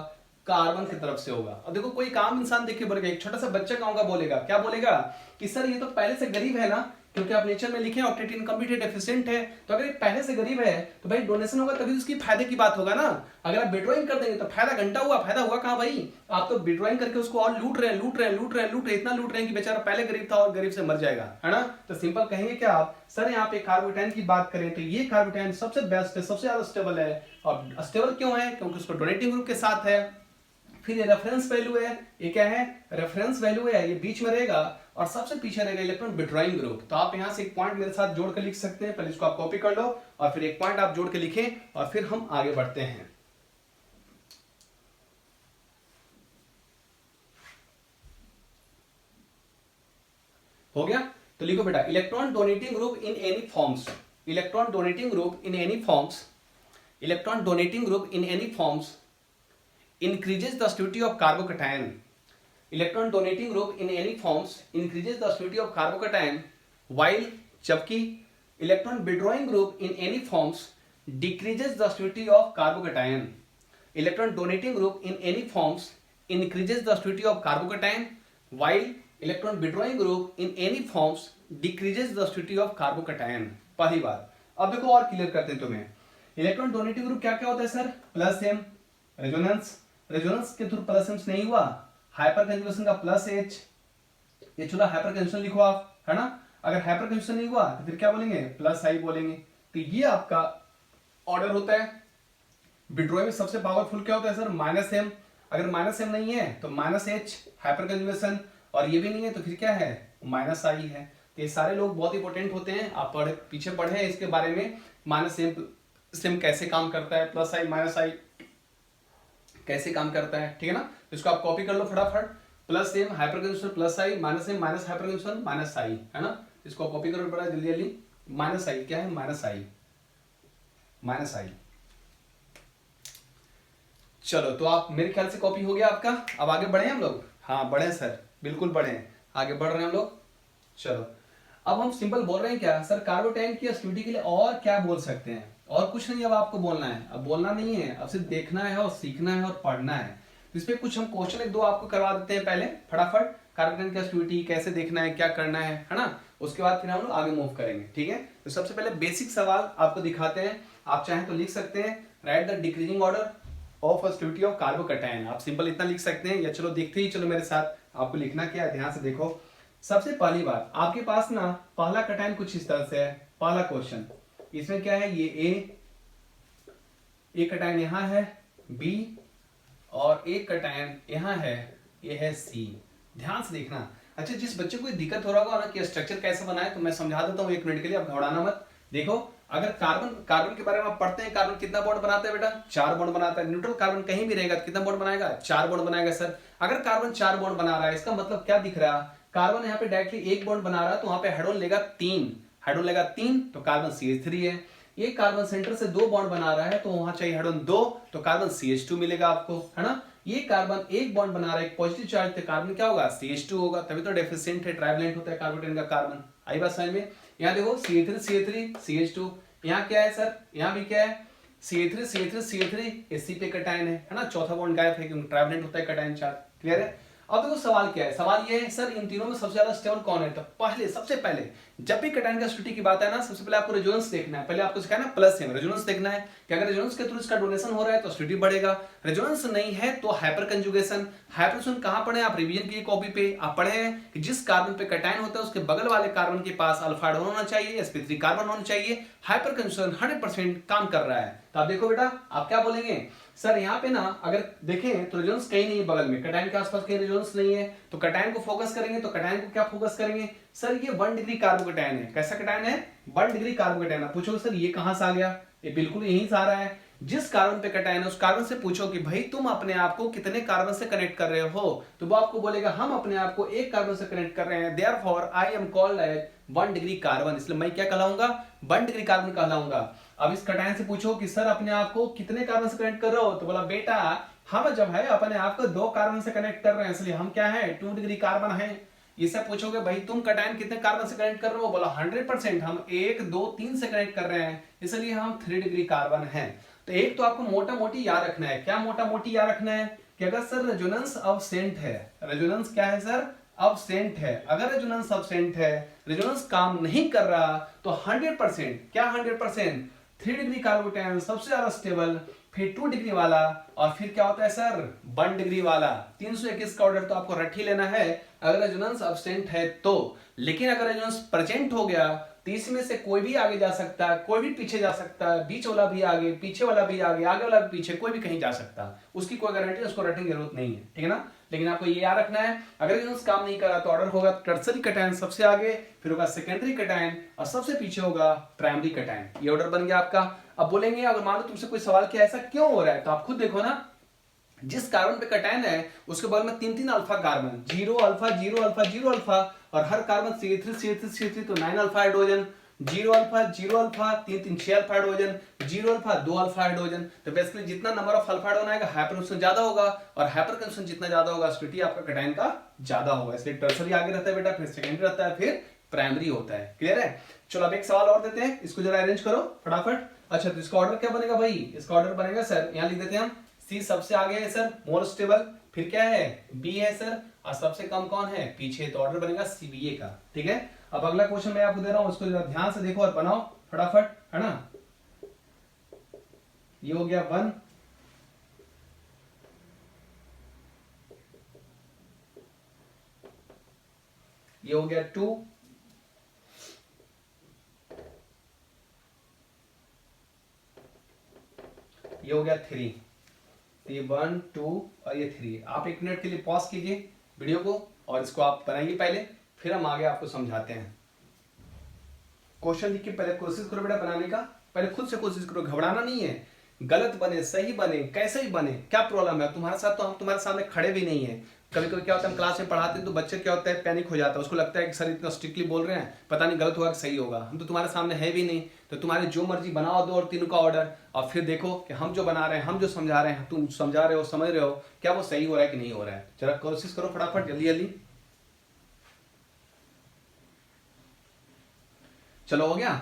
कार्बन की तरफ से होगा। और देखो कोई काम इंसान देखिए बोलेगा, एक छोटा सा बच्चा कहूंगा बोलेगा, क्या बोलेगा कि सर ये तो पहले से गरीब है ना, क्योंकि आप नेचर में लिखे ऑक्टेट इनकम्प्लीट डेफिशिएंट है, तो अगर ये पहले से गरीब है तो भाई डोनेशन होगा तभी उसकी फायदे की बात होगा ना। अगर आप विड्रॉइंग कर देंगे तो फायदा घंटा हुआ, फायदा हुआ कहां भाई, आप तो विड्रॉइंग करके उसको और लूट रहे हैं, इतना लूट रहे हैं कि बेचारा पहले गरीब था और गरीब से मर जाएगा, है ना। तो सिंपल कहेंगे क्या आप, सर यहाँ पे कार्बोकटायन की बात करें तो ये कार्बोकटायन सबसे बेस्ट है, सबसे ज्यादा स्टेबल है। और स्टेबल क्यों है, क्योंकि उसको डोनेटिंग ग्रुप के साथ है। फिर ये रेफरेंस वैल्यू है, ये क्या है, रेफरेंस वैल्यू है, ये बीच में रहेगा और सबसे पीछे रहेगा इलेक्ट्रॉन विड्रॉइंग ग्रुप। तो आप यहां से एक पॉइंट मेरे साथ जोड़ कर लिख सकते हैं, पहले इसको आप कॉपी कर लो और फिर एक पॉइंट आप जोड़ के लिखें और फिर हम आगे बढ़ते हैं। हो गया। तो लिखो बेटा, electron donating group in any forms, electron donating group in any forms, electron donating group in any forms increases the stability of carbocation. Electron donating group in any forms increases the stability of carbocation, while जबकि electron withdrawing group in any forms decreases the stability of carbocation. Electron donating group in any forms increases the stability of carbocation, while electron withdrawing group in any forms decreases the stability of carbocation. पहली बात। अब देखो और clear करते हैं तुम्हें। Electron donating group क्या क्या होता है sir? Plus M resonance, resonance के थ्रू प्लस एम नहीं हुआ, हाइपर कंजुगेशन का प्लस एच, ये चलो हाइपर कंजुगेशन लिखो आप, है ना। अगर हाइपर कंजुगेशन नहीं हुआ तो फिर क्या बोलेंगे? प्लस आई बोलेंगे। तो ये आपका ऑर्डर होता है। विड्रॉइंग में सबसे पावरफुल क्या होता है सर? Minus M. अगर माइनस एम नहीं है तो माइनस एच हाइपर कंजुगेशन, और ये भी नहीं है तो फिर क्या है? माइनस आई है। तो ये सारे लोग बहुत इंपॉर्टेंट होते हैं, आप पीछे पढ़े हैं इसके बारे में, माइनस एम कैसे काम करता है, प्लस आई माइनस आई कैसे काम करता है, ठीक है ना। इसको आप कॉपी कर लो फटाफट। Plus M hyper conjugation plus I, minus M minus hyper conjugation minus I, है ना। इसको कॉपी करो बड़ा जल्दी जल्दी। माइनस आई क्या है? माइनस आई, माइनस आई। चलो तो आप, मेरे ख्याल से कॉपी हो गया आपका। अब आगे बढ़े हम लोग? हाँ बढ़े सर, बिल्कुल बढ़े, आगे बढ़ रहे हैं हम लोग। चलो अब हम सिंपल बोल रहे हैं क्या सर? कार्बोटैन की स्टडी के लिए और क्या बोल सकते हैं? और कुछ नहीं, अब आपको बोलना है। अब बोलना नहीं है, अब सिर्फ देखना है और सीखना है और पढ़ना है। तो इस पे कुछ हम क्वेश्चन एक दो आपको करवा देते हैं पहले फटाफट। कार्बोटैन की स्टडी कैसे देखना है, क्या करना है ना। उसके बाद फिर हम लोग आगे मूव करेंगे, ठीक है। तो सबसे पहले बेसिक सवाल आपको दिखाते हैं, आप चाहें तो लिख सकते हैं, right the decreasing order of stability of carbocation. आप सिंपल इतना लिख सकते हैं, या चलो देखते ही चलो मेरे साथ। आपको लिखना क्या है, ध्यान से देखो। सबसे पहली बात, आपके पास ना पहला कटायन कुछ इस तरह से है। पहला क्वेश्चन इसमें क्या है? ये ए कटायन यहाँ है, बी, और एक कटायन यहाँ है, ये है सी। ध्यान से देखना। अच्छा, जिस बच्चे को दिक्कत हो रहा होगा ना कि स्ट्रक्चर कैसे बनाए, तो मैं समझा देता हूँ 1 मिनट के लिए, आप घबराना मत। देखो, अगर कार्बन के बारे में आप पढ़ते हैं, कार्बन कितना बॉन्ड बनाता है बेटा? 4 बॉन्ड बनाता है। न्यूट्रल कार्बन कहीं भी रहेगा तो कितना बॉन्ड बनाएगा? 4 बॉन्ड बनाएगा सर। अगर कार्बन 4 बॉन्ड बना रहा है, इसका मतलब क्या दिख रहा है? कार्बन यहाँ पे डायरेक्टली 1 बॉन्ड बना रहा है, तो वहां पे हाइड्रोजन लेगा 3, हाइड्रोजन लेगा 3, तो कार्बन CH3 है। ये कार्बन सेंटर से 2 बॉन्ड बना रहा है, तो वहां चाहिए हाइड्रोजन 2, तो कार्बन CH2 मिलेगा आपको, है ना। ये कार्बन 1 बॉन्ड बना रहा है, एक पॉजिटिव चार्ज, तो कार्बन क्या होगा? CH2 होगा, तभी तो डेफिशिएंट है, ट्राइवलेंट होता है कार्बोटेन का कार्बन। आई बात समझ में? यहाँ देखो CH3 CH2, यहाँ क्या है सर? यहाँ भी क्या है? CH3 AC पे कटायन है ना। चौथा बॉन्ड गायब है क्योंकि ट्राइवलेंट होता है कटायन चार्ज। क्लियर है? अब देखो सवाल क्या है। सवाल ये है सर, इन तीनों में सबसे ज्यादा स्टेबल कौन है? तो पहले, सबसे पहले जब भी कटायन का स्टेबिलिटी की बात है ना, सबसे पहले आपको रेजोनेंस देखना है। पहले आपको सिखाया ना प्लस है, रेजोनेंस देखना है कि अगर रेजोनेंस के थ्रू इसका डोनेशन हो रहा है तो स्टेबिलिटी बढ़ेगा। रेजोनेंस नहीं है तो हाइपर कंजुगेशन। हाइपर कंजुगेशन कहां पढ़े आप? रिवीजन की कॉपी पे आप पढ़े हैं कि जिस कार्बन पे कटायन होता है उसके बगल वाले कार्बन के पास अल्फा हाइड्रोजन होना चाहिए, sp3 कार्बन होना चाहिए। हाइपर कंजुगेशन 100% काम कर रहा है। तो आप देखो बेटा, आप क्या बोलेंगे सर? यहाँ पे ना अगर देखें तो रेजोनेंस कहीं नहीं है बगल में, कटायन के आसपास कहीं रेजोनेंस नहीं है, तो कटायन को फोकस करेंगे। तो कटायन को क्या फोकस करेंगे सर? ये 1 डिग्री कार्बोकटायन है। कैसा कटायन है? 1 डिग्री कार्बोकटायन है। पूछो सर ये कहां से आ गया? ये बिल्कुल यहीं से आ रहा है। जिस कार्बन पे कटायन है उस कार्बन से पूछो कि भाई तुम अपने आप को कितने कार्बन से कनेक्ट कर रहे हो, तो वो आपको बोलेगा हम अपने आप को 1 कार्बन से कनेक्ट कर रहे हैं। Therefore I am called as 1 degree carbon. इसलिए मैं क्या कहलाऊंगा? 1 डिग्री कार्बन कहलाऊंगा। अब इस कटायन से पूछो कि सर अपने आप को कितने कार्बन से कनेक्ट कर रहे हो, तो बोला बेटा हम जब है अपने आप को 2 कार्बन से कनेक्ट कर रहे हैं, इसलिए हम क्या है? 2 डिग्री कार्बन है। इससे पूछोगे भाई तुम कटायन कितने कार्बन से कनेक्ट कर रहे हो, बोला 100%, हम 1 2 3 से कनेक्ट कर रहे हैं, इसलिए हम 3 डिग्री कार्बन है। तो एक तो आपको मोटा मोटी याद रखना है। क्या मोटा मोटी याद रखना है? कि अगर सर रेजोनेंस अब्सेंट है, रेजोनेंस क्या है सर? अब्सेंट है। अगर रेजोनेंस अब्सेंट है, रेजोनेंस काम नहीं कर रहा, तो 100%, क्या 100%? 3 डिग्री कार्बोकटायन सबसे ज्यादा स्टेबल, फिर 2 डिग्री वाला, और फिर क्या होता है सर? 1 डिग्री वाला। 321 का ऑर्डर तो आपको रट ही लेना है अगर रेजोनेंस अब्सेंट है तो। लेकिन अगर रेजोनेंस प्रेजेंट हो गया तो इसमें से कोई भी आगे जा सकता है, कोई भी पीछे जा सकता है, बीच वाला भी आगे, पीछे वाला भी आगे, आगे वाला भी पीछे, कोई भी कहीं जा सकता है। उसकी कोई गारंटी, उसको रटने की जरूरत नहीं है, ठीक है ना। लेकिन आपको ये याद रखना है, अगर रेजोनेंस काम नहीं करा तो ऑर्डर होगा टर्सरी कटायन सबसे आगे, फिर होगा सेकेंडरी कटायन, और सबसे पीछे होगा प्राइमरी कटायन। ये ऑर्डर बन गया आपका। अब बोलेंगे अगर मान लो तुमसे कोई सवाल किया ऐसा क्यों हो रहा है, तो आप खुद देखो ना, जिस कार्बन पे कटायन है उसके बगल में 3 3 alpha carbon, 0 alpha 0 alpha 0 alpha, और हर कार्बन CH3 CH3 CH3 तो 9 alpha hydrogen, 0 alpha 0 alpha 3 3 6 alpha hydrogen, 0 alpha 2 alpha hydrogen. तो बेसिकली जितना नंबर ऑफ अल्फा हाइड्रोजन आएगा हाइपरकंजम्पशन ज्यादा होगा, और हाइपरकंजम्पशन जितना ज्यादा होगा एसिडिटी आपका कटायन का ज्यादा होगा। इसलिए टर्सरी आगे रहता है बेटा, फिर सेकेंडरी रहता है, फिर प्राइमरी होता है। क्लियर है? चलो अब एक सवाल और देते हैं, इसको जरा अरेंज करो फटाफट। अच्छा तो इसका ऑर्डर क्या बनेगा भाई? इसका ऑर्डर बनेगा सर, यहाँ लिख देते हैं हम, सी सबसे आगे है सर मोर स्टेबल, फिर क्या है बी है सर, और सबसे कम कौन है पीछे, तो ऑर्डर बनेगा सीबीए का। ठीक है, अब अगला क्वेश्चन मैं आपको दे रहा हूं, उसको जरा ध्यान से देखो और बनाओ फटाफट, है ना। ये हो गया 1, ये हो गया 2, ये हो गया 3। ये 1 2 और ये 3। आप 1 मिनट के लिए पॉज कीजिए वीडियो को और इसको आप बनाइए पहले, फिर हम आगे आपको समझाते हैं। क्वेश्चन लिख के पहले कोशिश करो बेटा बनाने का, पहले खुद से कोशिश करो, घबराना नहीं है। गलत बने सही बने कैसे भी बने, क्या प्रॉब्लम है तुम्हारे साथ, तो हम तुम्हारे सामने खड़े भी नहीं है। कभी कभी क्या होता है हम क्लास में पढ़ाते हैं तो बच्चे क्या होता है पैनिक हो जाता है, उसको लगता है कि सर इतना स्ट्रिक्टली बोल रहे हैं, पता नहीं गलत होगा कि सही होगा। हम तो तुम्हारे सामने है भी नहीं, तो तुम्हारे जो मर्जी बनाओ 2 और 3 का ऑर्डर, और फिर देखो कि हम जो बना रहे हैं, हम जो समझा रहे हैं, तुम समझा रहे हो समझ रहे हो क्या वो सही हो रहा है कि नहीं हो रहा है। जरा कोशिश करो फटाफट जल्दी जल्दी। चलो हो गया?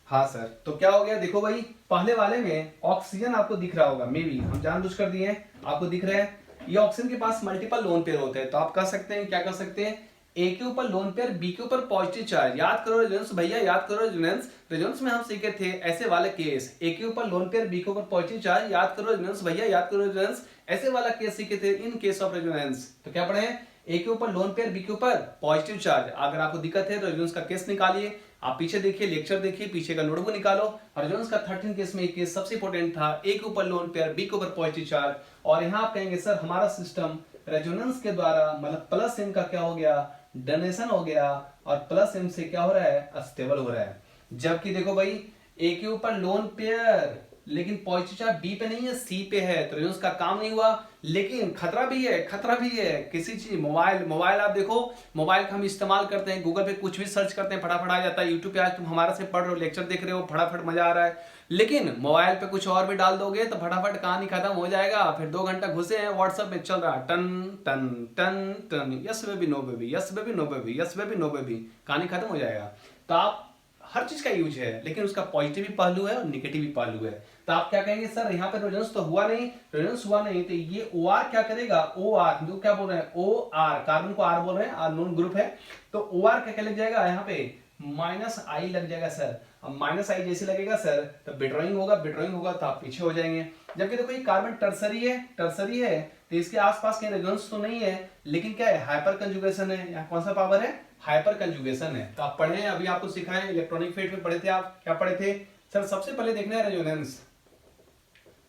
हाँ सर, तो क्या हो गया देखो भाई, पहले वाले में ऑक्सीजन आपको दिख रहा होगा, मे बी हम जानबूझ कर दिए हैं, आपको दिख रहा है। ये ऑक्सीजन के पास मल्टीपल लोन पेयर होते हैं, तो आप कह सकते हैं क्या कर सकते हैं, ए के ऊपर लोन पेयर, बी के ऊपर पॉजिटिव चार्ज। याद करो रेजोनेंस भैया, याद करो रेजोनेंस, रेजोनेंस में हम सीखे थे ऐसे वाले केस, ए के ऊपर लोन पेयर बी के ऊपर पॉजिटिव चार्ज। याद करो रेजोनेंस भैया, याद करो रेजोनेंस, ऐसे वाला केस सीखे थे इन केस ऑफ रेजोनेंस। तो क्या पढ़े, ए के ऊपर लोन पेयर बी के ऊपर पॉजिटिव चार्ज। अगर आपको दिक्कत है तो रेजोनेंस का केस निकालिए, आप पीछे देखिए लेक्चर देखिए, पीछे का नोटबुक निकालो, और रेजोनेंस का 13 केस में एक केस सबसे इंपॉर्टेंट था, ए के ऊपर लोन पेयर बी के ऊपर पॉजिटिव चार्ज। और यहां आप कहेंगे सर हमारा सिस्टम रेजोनेंस के द्वारा मतलब प्लस एम का क्या हो गया, डोनेशन हो गया, और प्लस एम से क्या हो रहा है, स्टेबल हो रहा है। जबकि देखो भाई ए के ऊपर लोन पेयर लेकिन पॉजिटिव चार्ज बी पे नहीं है सी पे है, तो रेजोनेंस का काम नहीं हुआ। लेकिन खतरा भी है, खतरा भी है किसी चीज, मोबाइल आप देखो, मोबाइल का हम इस्तेमाल करते हैं, गूगल पे कुछ भी सर्च करते हैं फटाफट आ जाता है, यूट्यूब पे आज तुम हमारा से पढ़ रहे हो, लेक्चर देख रहे हो, फटाफट मजा आ रहा है। लेकिन मोबाइल पे कुछ और भी डाल दोगे तो फटाफट कहानी खत्म हो जाएगा, फिर 2 घंटा घुसे हैं व्हाट्सएप में चल रहा टन टन टन टन, yes baby no baby, yes baby no baby, yes baby no baby, कहानी खत्म हो जाएगा। तो आप हर चीज का यूज है, लेकिन उसका पॉजिटिव भी पहलू है और निगेटिव भी पहलू है। तो आप क्या कहेंगे सर यहाँ पे रेजोनेंस तो हुआ नहीं, रेजोनेंस हुआ नहीं, तो ये ओ आर क्या करेगा, ओ आर जो क्या बोल रहे हैं ओ आर, कार्बन को आर बोल रहे हैं, आर नोन ग्रुप है, तो ओ आर क्या लग जाएगा यहाँ पे माइनस आई लग जाएगा सर। अब माइनस आई जैसे लगेगा सर तो विड्रॉइंग होगा तो आप पीछे हो जाएंगे। जबकि देखो ये कार्बन टर्सरी है, तो इसके आसपास कहीं रेजोनेंस तो नहीं है, लेकिन क्या है हाइपर कंजुगेशन है। यहाँ कौन सा पावर है, हाइपर कंजुगेशन है। तो आप पढ़े हैं, अभी आपको सिखाए इलेक्ट्रॉनिक फेट में पढ़े थे, आप क्या पढ़े थे सर, सबसे पहले देखना है रेजोनेंस,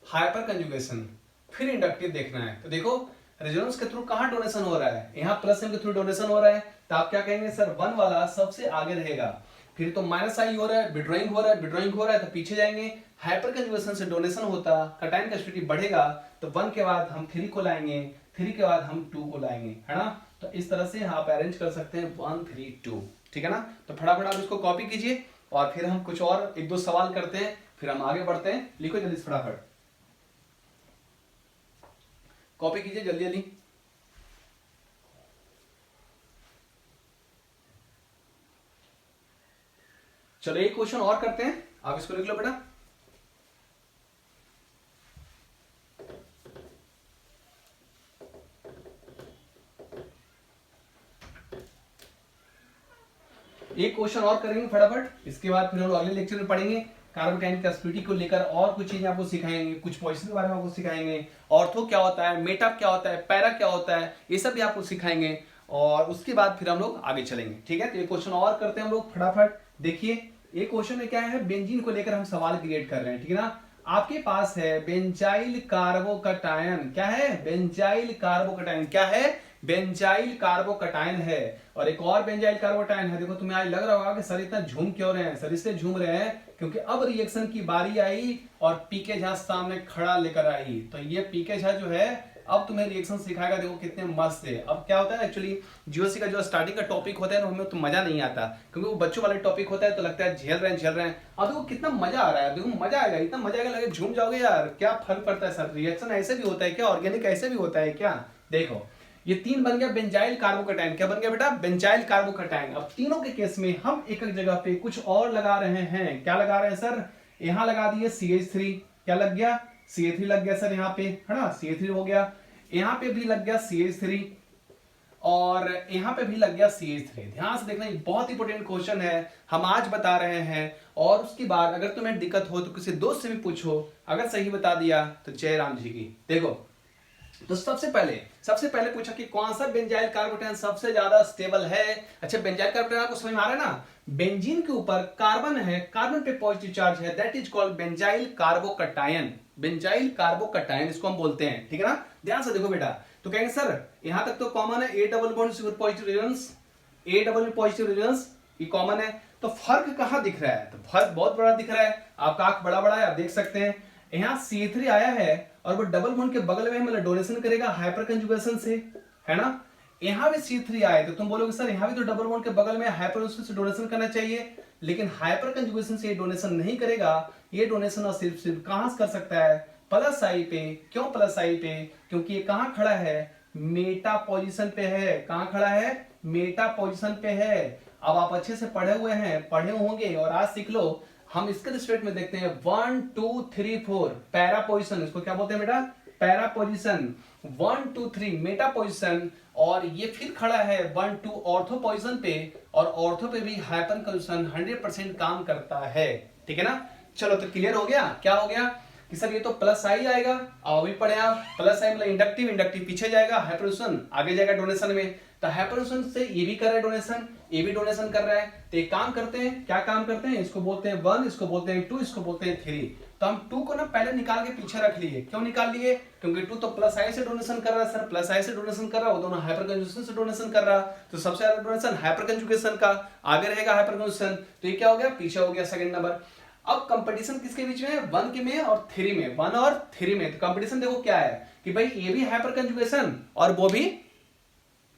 हाइपर कंजुगेशन, फिर इंडक्टिव देखना है। तो देखो रेजोनेंस के थ्रू कहां डोनेशन हो रहा है, यहाँ प्लस एम के थ्रू डोनेशन हो रहा है, तो आप क्या कहेंगे सर 1 वाला सबसे आगे रहेगा। फिर तो माइनस आई हो रहा है, विड्रॉइंग हो रहा है, तो पीछे जाएंगे। हाइपर कंजुगेशन से डोनेशन होता, कटायन का एसिडिटी बढ़ेगा, तो 1 के बाद हम 3 को लाएंगे, 3 के बाद हम 2 को लाएंगे, है ना। तो इस तरह से आप अरेंज कर सकते हैं 1 3 2, ठीक है ना। तो फटाफट आप इसको कॉपी कीजिए और फिर हम कुछ और 1 2 सवाल करते हैं, फिर हम आगे बढ़ते हैं। लिखो जल्दी फटाफट, कॉपी कीजिए जल्दी जल्दी। चलो एक क्वेश्चन और करते हैं, आप इसको लिख लो बेटा। एक क्वेश्चन और करेंगे फटाफट, इसके बाद फिर हम लोग अगले लेक्चर में पढ़ेंगे कार्बन काइनेटिक एसिडिटी को लेकर और कुछ चीजें आपको सिखाएंगे, कुछ पॉइजन के बारे में आपको सिखाएंगे, ऑर्थो क्या होता है, मेटा क्या होता है, पैरा क्या होता है, ये सब भी आपको सिखाएंगे, और उसके बाद फिर हम लोग आगे चलेंगे, ठीक है। तो एक क्वेश्चन और करते हैं हम लोग फटाफट। देखिए एक क्वेश्चन में क्या है, बेंजीन को लेकर हम सवाल क्रिएट कर रहे हैं, ठीक है ना। आपके पास है बेंजाइल कार्बोकटायन, क्या है बेंजाइल कार्बोकटायन, क्या है बेंजाइल कार्बोकटायन है, और एक और बेंजाइल कार्बोकटायन है। देखो तुम्हें आज लग रहा होगा कि सर इतना झूम क्यों रहे हैं, सर इसलिए झूम रहे हैं क्योंकि अब रिएक्शन की बारी आई और पीके झा सामने खड़ा लेकर आई। तो ये पीके झा जो है अब तुम्हें रिएक्शन सिखाएगा, देखो कितने मस्त है। अब क्या होता है एक्चुअली जीओसी का जो स्टार्टिंग का टॉपिक होता है ना, हमें तो मजा नहीं आता, क्योंकि वो बच्चों वाले टॉपिक होता है तो लगता है झेल रहे हैं। अब देखो कितना मजा आ रहा है, देखो मजा आएगा, इतना मजा आएगा, लगे झूम जाओगे यार। क्या फर्क पड़ता है सर, रिएक्शन ऐसे भी होता है क्या, ऑर्गेनिक ऐसे भी होता है क्या। देखो ये 3 बन गया बेंजाइल कार्बोकैटायन। क्या बन गया बेटा, बेंजाइल कार्बोकैटायन। अब तीनों के केस में हम एक एक जगह पे कुछ और लगा रहे हैं। क्या लगा रहे हैं सर, यहां लगा दिए CH3, क्या लग गया, CH3 लग गया सर यहाँ पे, है ना, CH3 हो गया। यहाँ पे भी लग गया CH3 और यहाँ पे भी लग गया CH3। ध्यान से देखना, ये बहुत इंपॉर्टेंट क्वेश्चन है, हम आज बता रहे हैं। और उसके बाद अगर तुम्हें दिक्कत हो तो किसी दोस्त से भी पूछो, अगर सही बता दिया तो जय राम जी की। देखो तो सबसे पहले पूछा कि कौन सा बेंजाइल कार्बोकैटायन सबसे ज्यादा स्टेबल है। अच्छा, बेंजाइल कार्बोकैटायन आपको समझ में आ रहा है ना, बेंजीन के ऊपर कार्बन है, कार्बन पे पॉजिटिव चार्ज है, that is called benzyl carbocation. Benzyl carbocation इसको हम बोलते हैं, ठीक है ना। ध्यान से देखो बेटा, तो कहेंगे सर यहां तक तो कॉमन है, A double bond positive resonance, A double positive resonance, ये कॉमन है। तो फर्क कहां दिख रहा है, तो फर्क बहुत बड़ा दिख रहा है, आपका आंख बड़ा बड़ा है, आप देख सकते हैं। यहाँ CH3 आया है और वो डबल बॉन्ड के बगल में मतलब डोनेशन करेगा हाइपर कंजुगेशन से, है ना। यहाँ भी CH3 आए तो तुम बोलोगे सर यहाँ भी तो डबल बॉन्ड के बगल में हाइपर कंजुगेशन से डोनेशन करना चाहिए, लेकिन हाइपर कंजुगेशन से ये डोनेशन नहीं करेगा। ये डोनेशन सिर्फ कहां से कर सकता है, प्लस आई पे। क्यों प्लस आई पे, क्योंकि ये कहां खड़ा है, मेटा पोजीशन पे है। कहां खड़ा है, मेटा पोजीशन पे है। अब आप अच्छे से पढ़े हुए हैं, पढ़े होंगे और आज सीख लो। हम इसके रिस्पेक्ट में देखते हैं 1 2 3 4 पैरा पोजीशन, इसको क्या बोलते हैं बेटा, पैरा पोजीशन। 1 2 3 मेटा पोजीशन, और ये फिर खड़ा है 1 2 ऑर्थो पोजीशन पे, और ऑर्थो पे भी हाइपर कंजुगेशन 100% काम करता है, ठीक है ना। चलो तो क्लियर हो गया, क्या हो गया कि सर ये तो प्लस आई आएगा। अब अभी पढ़े आप, प्लस आई मतलब इंडक्टिव, इंडक्टिव पीछे जाएगा, हाइपरटेंशन आगे जाएगा डोनेशन में। तो हाइपरटेंशन से ये भी कर रहा है डोनेशन, ये भी डोनेशन कर रहा है। तो एक काम करते हैं, क्या काम करते हैं, इसको बोलते हैं 1, इसको बोलते हैं 2, इसको बोलते हैं 3। तो हम 2 को ना पहले निकाल के पीछे रख लिए। क्यों निकाल लिए, क्योंकि 2 तो प्लस आई से डोनेशन कर रहा है सर, प्लस आई से डोनेशन कर रहा है, वो दोनों हाइपर कंजुगेशन से डोनेशन कर रहा है। तो सबसे ज्यादा डोनेशन हाइपर कंजुगेशन का, आगे रहेगा हाइपर कंजुगेशन। तो ये क्या हो गया, पीछे हो गया सेकंड नंबर। अब कंपटीशन किसके बीच में है, 1 के में और 3 में, 1 और 3 में। तो कंपटीशन देखो क्या है कि भाई ये भी हाइपर कंजुगेशन और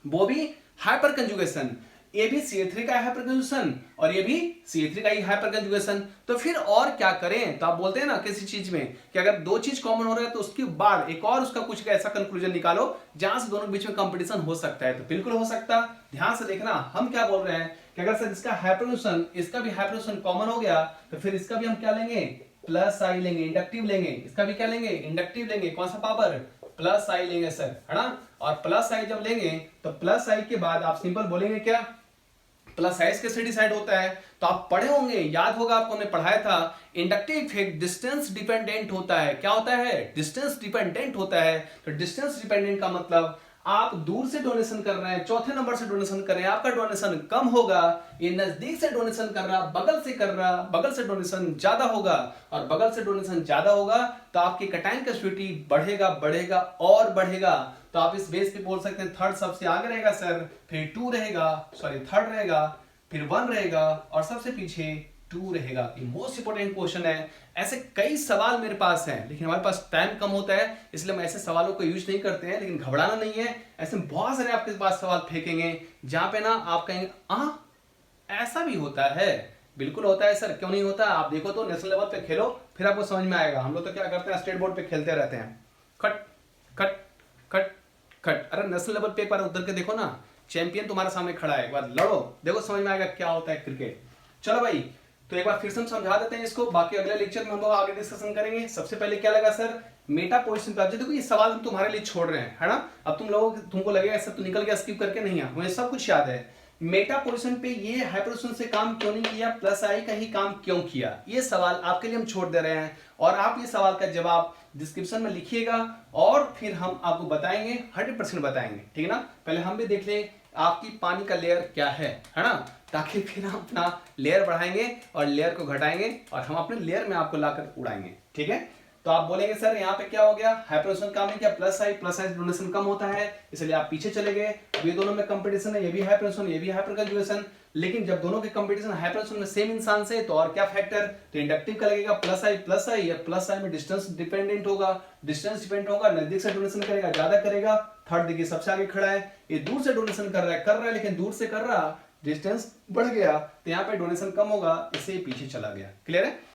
वो भी हाइपर कंजुगेशन। ये भी CH3 का हाइपर कंजुगेशन और ये भी CH3 का ही हाइपर कंजुगेशन। तो फिर और क्या करें, तो आप बोलते हैं ना किसी चीज में कि अगर 2 चीज कॉमन हो रहा है तो उसके बाद एक और उसका कुछ ऐसा कंक्लूजन निकालो जहां से दोनों के बीच में कंपटीशन हो सकता है। तो बिल्कुल हो सकता। ध्यान से देखना, हम क्या बोल रहे हैं कि अगर सर इसका हाइपरटेंशन, इसका भी हाइपरटेंशन कॉमन हो गया तो फिर इसका भी हम क्या लेंगे, प्लस आई लेंगे, इंडक्टिव लेंगे। इसका भी क्या लेंगे, इंडक्टिव लेंगे। कौन सा पावर, प्लस आई लेंगे सर, है ना। और प्लस आई जब लेंगे तो प्लस आई के बाद आप सिंपल बोलेंगे क्या, प्लस आई कैसे डिसाइड होता है। तो आप पढ़े होंगे, याद होगा आपको, हमने पढ़ाया था इंडक्टिव इफेक्ट डिस्टेंस डिपेंडेंट होता है। क्या होता है, डिस्टेंस डिपेंडेंट होता है। तो डिस्टेंस डिपेंडेंट का मतलब आप दूर से डोनेशन कर रहे हैं, चौथे नंबर से डोनेशन कर रहे हैं, आपका डोनेशन कम होगा। ये नजदीक से डोनेशन कर रहा, बगल से कर रहा, बगल से डोनेशन ज्यादा होगा, और बगल से डोनेशन ज्यादा होगा तो आपकी कैटायन कैपेसिटी बढ़ेगा बढ़ेगा और बढ़ेगा। तो आप इस बेस पे बोल सकते हैं थर्ड सबसे आगे रहेगा सर, फिर 2 रहेगा, सॉरी थर्ड रहेगा, फिर 1 रहेगा और सबसे पीछे 2 रहेगा। ये मोस्ट इंपोर्टेंट क्वेश्चन है। ऐसे कई सवाल मेरे पास हैं, लेकिन हमारे पास टाइम कम होता है, इसलिए हम ऐसे सवालों को यूज नहीं करते हैं। लेकिन घबराना नहीं है, ऐसे बहुत सारे आपके पास सवाल फेंकेंगे जहां पे ना आप कहेंगे ऐसा भी होता है। बिल्कुल होता है सर, क्यों नहीं होता। आप देखो तो नेशनल लेवल पे खेलो, फिर आपको समझ में आएगा। हम लोग तो क्या करते हैं, स्टेट बोर्ड पे खेलते रहते हैं, कट कट कट कट। अरे नेशनल लेवल पे एक बार उतर के देखो ना, चैंपियन तुम्हारे सामने खड़ा है, एक बार लड़ो, देखो समझ में आएगा क्या होता है क्रिकेट। चलो भाई, तो एक बार फिर से हम समझा देते हैं इसको, बाकी अगले लेक्चर में हम लोग आगे डिस्कशन करेंगे। सबसे पहले क्या लगा सर, मेटा पोजीशन पे। देखो ये सवाल हम तुम्हारे लिए छोड़ रहे हैं, है ना। अब तुमको लगेगा सब तो निकल गया, स्किप करके, नहीं है, मुझे सब कुछ याद है। मेटा पोजीशन पे ये हाइपरटेंशन से काम क्यों नहीं किया, प्लस आई का ही काम क्यों किया, ये सवाल आपके लिए हम छोड़ दे रहे हैं। और आप ये सवाल का जवाब डिस्क्रिप्शन में लिखिएगा और फिर हम आपको बताएंगे, 100% बताएंगे, ठीक है ना। पहले हम भी देख लें आपकी पानी का लेयर क्या है ना, ताकि फिर हम अपना लेयर बढ़ाएंगे और लेयर को घटाएंगे और हम अपने लेयर में आपको लाकर उड़ाएंगे, ठीक है। तो आप बोलेंगे सर यहाँ पे क्या हो गया, हाइपरटेंशन काम नहीं किया, प्लस आई से डोनेशन कम होता है, इसलिए आप पीछे चले गए। ये दोनों में कंपटीशन है, ये भी हाइपरटेंशन ये भी हाइपरकंजुगेशन। लेकिन जब दोनों के कंपटीशन हाइपरटेंशन में सेम इंसान से, तो और क्या फैक्टर, तो इंडक्टिव का लगेगा प्लस आई, या प्लस आई में डिस्टेंस डिपेंडेंट होगा, डिस्टेंस डिपेंडेंट होगा, नजदीक से डोनेशन करेगा ज्यादा करेगा। थर्ड देखिए सबसे आगे खड़ा है, ये दूर से डोनेशन कर रहा है लेकिन दूर से कर रहा, डिस्टेंस बढ़ गया तो यहाँ पे डोनेशन कम होगा, इससे पीछे चला गया। क्लियर है।